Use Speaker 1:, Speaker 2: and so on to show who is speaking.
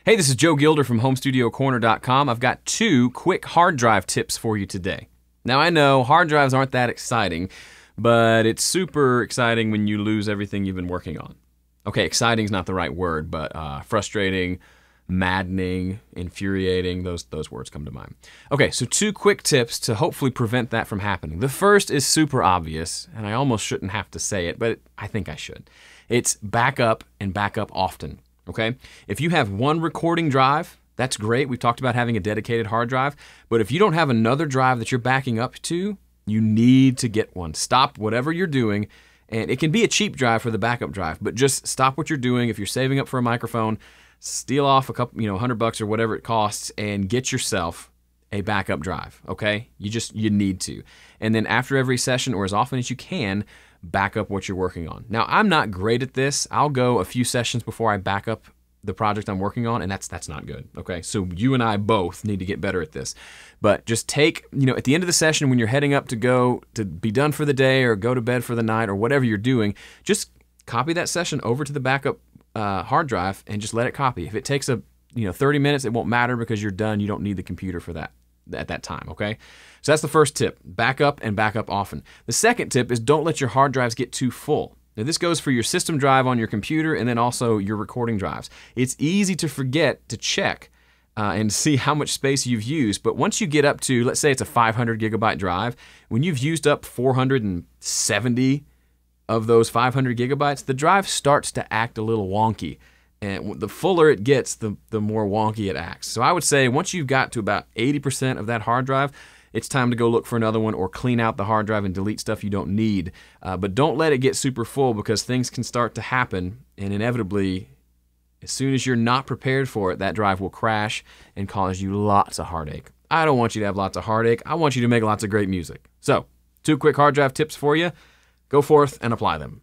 Speaker 1: Hey, this is Joe Gilder from HomeStudioCorner.com. I've got 2 quick hard drive tips for you today. Now, I know hard drives aren't that exciting, but it's super exciting when you lose everything you've been working on. Okay, exciting is not the right word, but frustrating, maddening, infuriating, those words come to mind. Okay, so 2 quick tips to hopefully prevent that from happening. The first is super obvious, and I almost shouldn't have to say it, but I think I should. It's back up and back up often. Okay, if you have one recording drive, that's great. We talked about having a dedicated hard drive, but if you don't have another drive that you're backing up to, you need to get one. Stop whatever you're doing, and it can be a cheap drive for the backup drive, but just stop what you're doing. If you're saving up for a microphone, steal off a couple, $100 or whatever it costs, and get yourself a backup drive. Okay, you need to, and then after every session or as often as you can, back up what you're working on. Now, I'm not great at this. I'll go a few sessions before I back up the project I'm working on, and that's not good. Okay, so you and I both need to get better at this. But just take, at the end of the session when you're heading up to go to be done for the day or go to bed for the night or whatever you're doing, just copy that session over to the backup hard drive and just let it copy. If it takes 30 minutes, it won't matter because you're done. You don't need the computer for that at that time, okay? So that's the first tip, back up and back up often. The second tip is don't let your hard drives get too full. Now this goes for your system drive on your computer and then also your recording drives. It's easy to forget to check and see how much space you've used, but once you get up to, let's say it's a 500 gigabyte drive, when you've used up 470 of those 500 gigabytes, the drive starts to act a little wonky. And the fuller it gets, the more wonky it acts. So I would say once you've got to about 80% of that hard drive, it's time to go look for another one or clean out the hard drive and delete stuff you don't need. But don't let it get super full because things can start to happen, and inevitably, as soon as you're not prepared for it, that drive will crash and cause you lots of heartache. I don't want you to have lots of heartache. I want you to make lots of great music. So, 2 quick hard drive tips for you. Go forth and apply them.